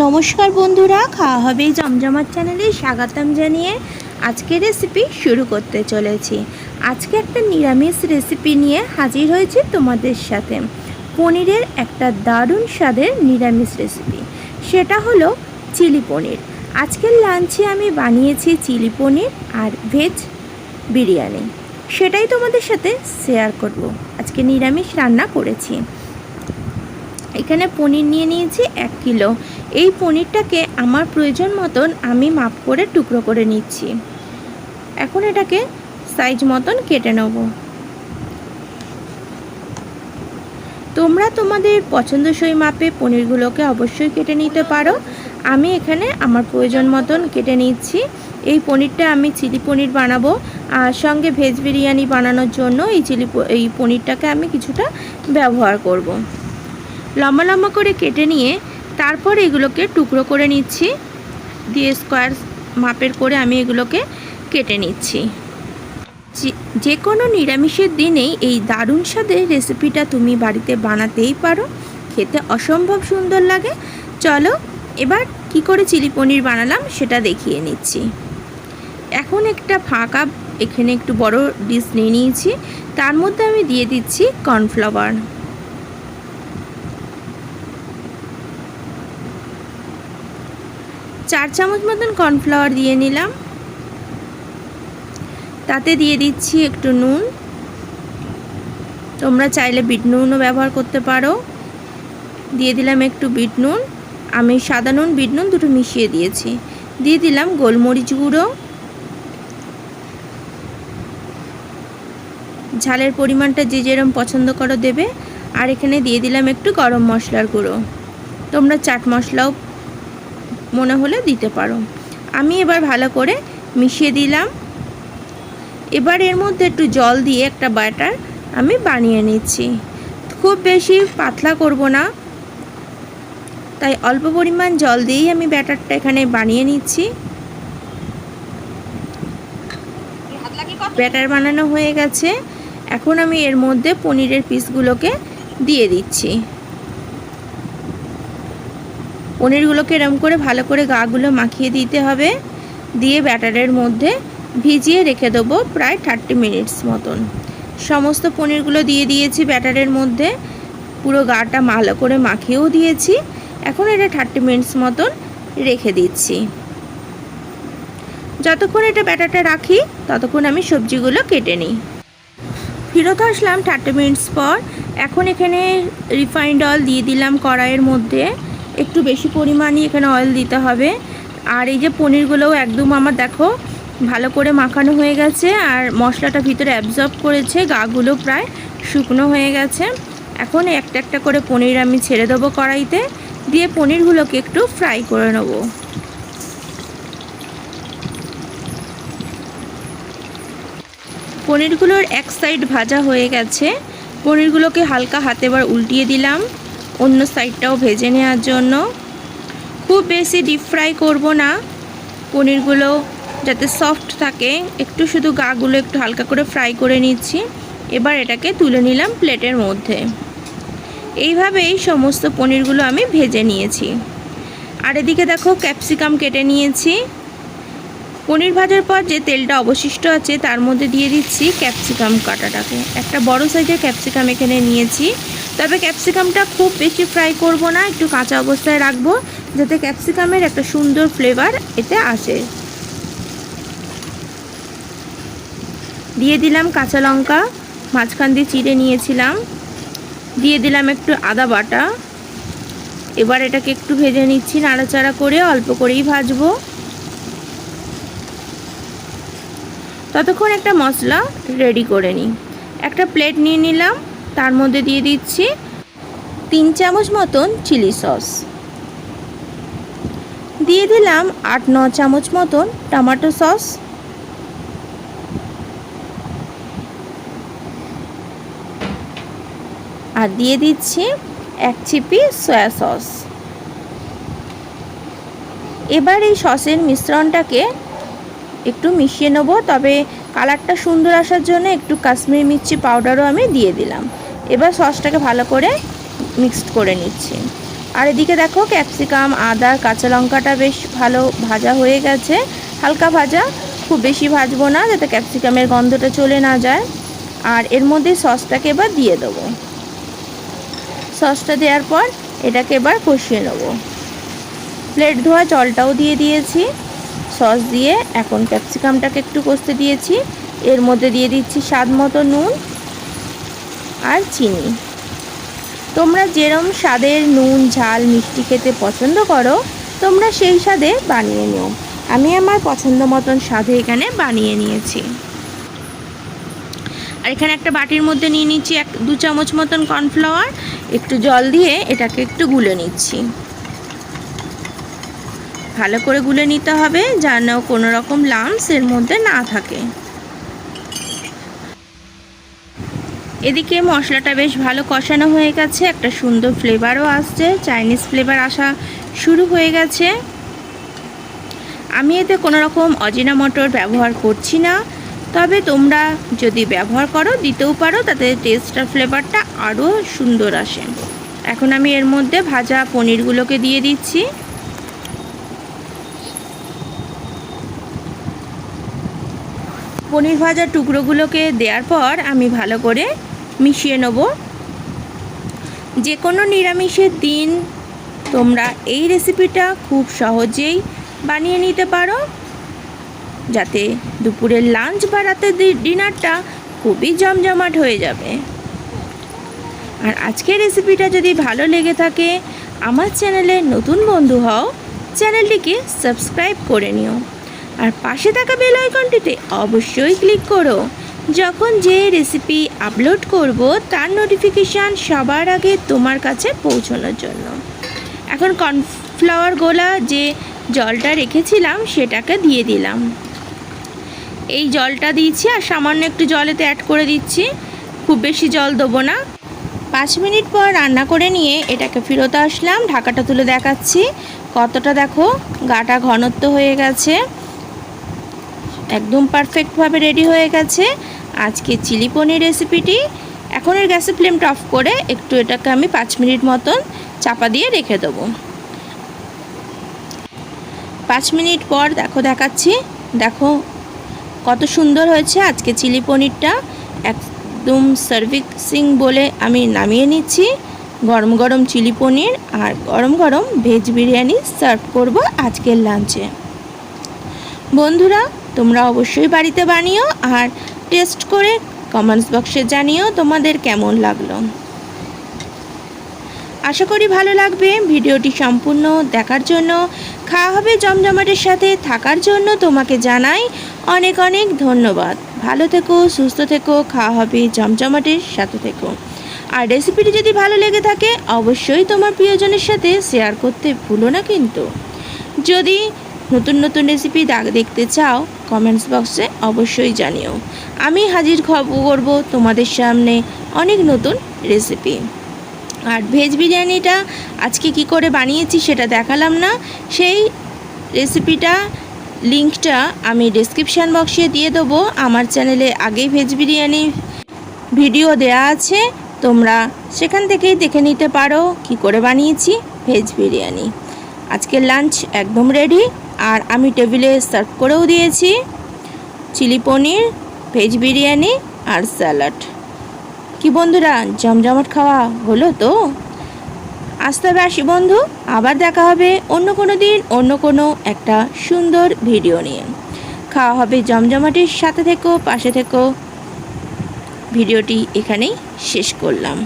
নমস্কার বন্ধুরা, খাওয়া হবে জমজমাট চ্যানেলে স্বাগতম জানিয়ে আজকের রেসিপি শুরু করতে চলেছি। আজকে একটা নিরামিষ রেসিপি নিয়ে হাজির হয়েছি তোমাদের সাথে। পনিরের একটা দারুণ স্বাদের নিরামিষ রেসিপি, সেটা হলো চিলি পনির। আজকের লাঞ্চে আমি বানিয়েছি চিলি পনির আর ভেজ বিরিয়ানি, সেটাই তোমাদের সাথে শেয়ার করব। আজকে নিরামিষ রান্না করেছি। এখানে পনির নিয়ে নিয়েছি 1 কিলো। এই পনিরটাকে আমার প্রয়োজন মতন আমি মাপ করে টুকরো করে নিচ্ছি। এখন এটাকে সাইজ মতন কেটে নেব। তোমরা তোমাদের পছন্দসই মাপে পনিরগুলোকে অবশ্যই কেটে নিতে পারো। আমি এখানে আমার প্রয়োজন মতন কেটে নিচ্ছি। এই পনিরটা আমি চিলি পনির বানাবো, আর সঙ্গে ভেজ বিরিয়ানি বানানোর জন্য এই পনিরটাকে আমি কিছুটা ব্যবহার করব। লম্বা লম্বা করে কেটে নিয়ে তারপর এগুলোকে টুকরো করে নিচ্ছি। দিয়ে স্কোয়ার মাপের করে আমি এগুলোকে কেটে নিচ্ছি। যে কোনো নিরামিষের দিনেই এই দারুণ স্বাদের রেসিপিটা তুমি বাড়িতে বানাতেই পারো, খেতে অসম্ভব সুন্দর লাগে। চলো এবার কি করে চিলি পনির বানালাম সেটা দেখিয়ে নিচ্ছি। এখন একটা ফাঁকা এখানে একটু বড় ডিশ নিয়ে নিয়েছি, তার মধ্যে আমি দিয়ে দিচ্ছি কর্নফ্লাওয়ার। 4 চামচ মতন কর্নফ্লাওয়ার দিয়ে নিলাম। তাতে দিয়ে দিচ্ছি একটু নুন, তোমরা চাইলে বিট নুনও ব্যবহার করতে পারো। দিয়ে দিলাম একটু বিট নুন, আমি সাদা নুন বিট নুন দুটো মিশিয়ে দিয়েছি। দিয়ে দিলাম গোলমরিচ গুঁড়ো, ঝালের পরিমাণটা যে যেরকম পছন্দ করো দেবে। আর এখানে দিয়ে দিলাম একটু গরম মশলার গুঁড়ো, তোমরা চাট মশলাও মনে হলে দিতে পারো। আমি এবার ভালো করে মিশিয়ে দিলাম। এবার এর মধ্যে একটু জল দিয়ে একটা ব্যাটার আমি বানিয়ে নিচ্ছি। খুব বেশি পাতলা করব না, তাই অল্প পরিমাণ জল দিয়েই আমি ব্যাটারটা এখানে বানিয়ে নিচ্ছি। ব্যাটার বানানো হয়ে গেছে। এখন আমি এর মধ্যে পনিরের পিসগুলোকে দিয়ে দিচ্ছি। পনিরগুলোকে এরম করে ভালো করে গাগুলো মাখিয়ে দিতে হবে। দিয়ে ব্যাটারের মধ্যে ভিজিয়ে রেখে দেবো প্রায় 30 মিনিটস মতন। সমস্ত পনিরগুলো দিয়ে দিয়েছি ব্যাটারের মধ্যে, পুরো গাটা ভালো করে মাখিয়েও দিয়েছি। এখন এটা 30 মিনিটস মতন রেখে দিচ্ছি। যতক্ষণ এটা ব্যাটারটা রাখি ততক্ষণ আমি সবজিগুলো কেটে নিই। ফিরত আসলাম 30 মিনিটস পর। এখন এখানে রিফাইন্ড অয়েল দিয়ে দিলাম কড়াইয়ের মধ্যে। একটু বেশি পরিমাণই এখানে অয়েল দিতে হবে। আর এই যে পনিরগুলোও একদম আমার দেখো ভালো করে মাখানো হয়ে গেছে, আর মশলাটা ভিতরে অ্যাবজর্ব করেছে, গাগুলো প্রায় শুকনো হয়ে গেছে। এখন একটা একটা করে পনির আমি ছেড়ে দেবো কড়াইতে, দিয়ে পনিরগুলোকে একটু ফ্রাই করে নেব। পনিরগুলোর এক সাইড ভাজা হয়ে গেছে। পনিরগুলোকে হালকা হাতে এবার উল্টিয়ে দিলাম অন্য সাইডটাও ভেজে নেওয়ার জন্য। খুব বেশি ডিপ ফ্রাই করব না, পনিরগুলো যাতে সফট থাকে, একটু শুধু গাগুলো একটু হালকা করে ফ্রাই করে নিচ্ছি। এবার এটাকে তুলে নিলাম প্লেটের মধ্যে। এইভাবেই সমস্ত পনিরগুলো আমি ভেজে নিয়েছি। আর এদিকে দেখো ক্যাপসিকাম কেটে নিয়েছি। পনির ভাজার পর যে তেলটা অবশিষ্ট আছে তার মধ্যে দিয়ে দিচ্ছি ক্যাপসিকাম কাটাটাকে। একটা বড় সাইজের ক্যাপসিকাম এখানে নিয়েছি। তবে ক্যাপসিকামটা খুব বেশি ফ্রাই করব না, একটু কাঁচা অবস্থায় রাখবো যাতে ক্যাপসিকামের একটা সুন্দর ফ্লেভার এতে আসে। দিয়ে দিলাম কাঁচা লঙ্কা মাঝখান দিয়ে চিড়ে নিয়েছিলাম। দিয়ে দিলাম একটু আদা বাটা। এবার এটাকে একটু ভেজে নিচ্ছি, নাড়াচাড়া করে অল্প করেই ভাজবো। ততক্ষণ একটা মশলা রেডি করে নিই। একটা প্লেট নিয়ে নিলাম, তার মধ্যে দিয়ে দিচ্ছি 3 চামচ মতন চিলি সস। দিয়ে দিলাম 8-9 চামচ মতন টমেটো সস। আর দিয়ে দিচ্ছি 1 চিপি সয়া সস। এবার এই সসের মিশ্রণটাকে একটু মিশিয়ে নেব, তবে কালারটা সুন্দর আসার জন্য একটু কাশ্মীরি মির্চি পাউডারও আমি দিয়ে দিলাম। এবার সসটাকে ভালো করে মিক্সড করে নিচ্ছি। আর এদিকে দেখো ক্যাপসিকাম, আদা, কাঁচা লঙ্কাটা বেশ ভালো ভাজা হয়ে গেছে, হালকা ভাজা, খুব বেশি ভাজবো না যাতে ক্যাপসিকামের গন্ধটা চলে না যায়। আর এর মধ্যে সসটাকে এবার দিয়ে দেবো। সসটা দেওয়ার পর এটাকে এবার কষিয়ে নেব। প্লেট ধোয়া জলটাও দিয়ে দিয়েছি। সস দিয়ে এখন ক্যাপসিকামটাকে একটু কষতে দিয়েছি। এর মধ্যে দিয়ে দিচ্ছি স্বাদ মতো নুন আর চিনি। তোমরা যেরম স্বাদের নুন, ঝাল, মিষ্টি খেতে পছন্দ করো তোমরা সেই স্বাদে বানিয়ে নিও। আমি আমার পছন্দ মতন স্বাদে এখানে বানিয়ে নিয়েছি। আর এখানে একটা বাটির মধ্যে নিয়ে নিচ্ছি 1-2 চামচ মতন কর্নফ্লাওয়ার। একটু জল দিয়ে এটাকে একটু গুলে নিচ্ছি। ভালো করে গুলে নিতে হবে যেন কোনো রকম লাম্পস এর মধ্যে না থাকে। এদিকে মশলাটা বেশ ভালো কষানো হয়ে গেছে, একটা সুন্দর ফ্লেভারও আসছে, চাইনিজ ফ্লেভার আসা শুরু হয়ে গেছে। আমি এতে কোনো রকম অজিনামোটোর ব্যবহার করছি না, তবে তোমরা যদি ব্যবহার করো দিতেও পারো, তাতে টেস্ট আর ফ্লেভারটা আরও সুন্দর আসে। এখন আমি এর মধ্যে ভাজা পনিরগুলোকে দিয়ে দিচ্ছি। পনির ভাজা টুকরোগুলোকে দেওয়ার পর আমি ভালো করে মিশিয়ে নেব। যে কোনো নিরামিষের দিন তোমরা এই রেসিপিটা খুব সহজেই বানিয়ে নিতে পারো, যাতে দুপুরের লাঞ্চ বা রাতের ডিনারটা খুবই জমজমাট হয়ে যাবে। আর আজকের রেসিপিটা যদি ভালো লেগে থাকে, আমার চ্যানেলে নতুন বন্ধু হও, চ্যানেলটিকে সাবস্ক্রাইব করে নিও। আর পাশে থাকা বেল আইকনটিতে অবশ্যই ক্লিক করো, যখন যে রেসিপি আপলোড করব তার নোটিফিকেশান সবার আগে তোমার কাছে পৌঁছানোর জন্য। এখন কর্নফ্লাওয়ার গোলা যে জলটা রেখেছিলাম সেটাকে দিয়ে দিলাম। এই জলটা দিয়েছি আর সামান্য একটু জলেতে অ্যাড করে দিচ্ছি, খুব বেশি জল দেবো না। 5 মিনিট পর রান্না করে নিয়ে এটাকে ফেরত আসলাম। ঢাকাটা তুলে দেখাচ্ছি কতটা, দেখো গাটা ঘনত্ব হয়ে গেছে, একদম পারফেক্টভাবে রেডি হয়ে গেছে আজকে চিলি পনির রেসিপিটি। এখন এর গ্যাসের ফ্লেমটা অফ করে একটু এটাকে আমি 5 মিনিট মতন চাপা দিয়ে রেখে দেবো। 5 মিনিট পর দেখাচ্ছি, দেখো কত সুন্দর হয়েছে আজকে চিলি পনিরটা। একদম সার্ভিসিং বলে আমি নামিয়ে নিচ্ছি। গরম গরম চিলি পনির আর গরম গরম ভেজ বিরিয়ানি সার্ভ করব আজকের লাঞ্চে। বন্ধুরা তোমরা অবশ্যই বাড়িতে বানিও আর টেস্ট করে কমেন্টস বক্সে জানিও তোমাদের কেমন লাগলো। আশা করি ভালো লাগবে। ভিডিওটি সম্পূর্ণ দেখার জন্য, খাওয়া হবে জমজমাটের সাথে থাকার জন্য তোমাকে জানাই অনেক অনেক ধন্যবাদ। ভালো থেকো, সুস্থ থেকো, খাওয়া হবে জমজমাটের সাথে থেকো। আর রেসিপিটি যদি ভালো লেগে থাকে অবশ্যই তোমার প্রিয়জনের সাথে শেয়ার করতে ভুলো না কিন্তু। যদি নতুন নতুন রেসিপি দেখতে চাও কমেন্টস বক্সে অবশ্যই জানিও। আমি হাজির করব তোমাদের সামনে অনেক নতুন রেসিপি। আর ভেজ বিরিয়ানিটা আজকে কি করে বানিয়েছি সেটা দেখালাম না, সেই রেসিপিটা লিঙ্কটা আমি ডেসক্রিপশান বক্সে দিয়ে দেবো। আমার চ্যানেলে আগেই ভেজ বিরিয়ানি ভিডিও দেয়া আছে, তোমরা সেখান থেকেই দেখে নিতে পারো কি করে বানিয়েছি ভেজ বিরিয়ানি। আজকের লাঞ্চ একদম রেডি, আর আমি টেবিলে সার্ভ করেও দিয়েছি চিলি পনির, ভেজ বিরিয়ানি আর স্যালাড। কি বন্ধুরা, জমজমাট খাওয়া হলো তো? আসতে হবে, আসি বন্ধু, আবার দেখা হবে অন্য কোনো দিন অন্য কোনো একটা সুন্দর ভিডিও নিয়ে। খাওয়া হবে জমজমাটের সাথে থেকো, পাশে থেকো। ভিডিওটি এখানেই শেষ করলাম।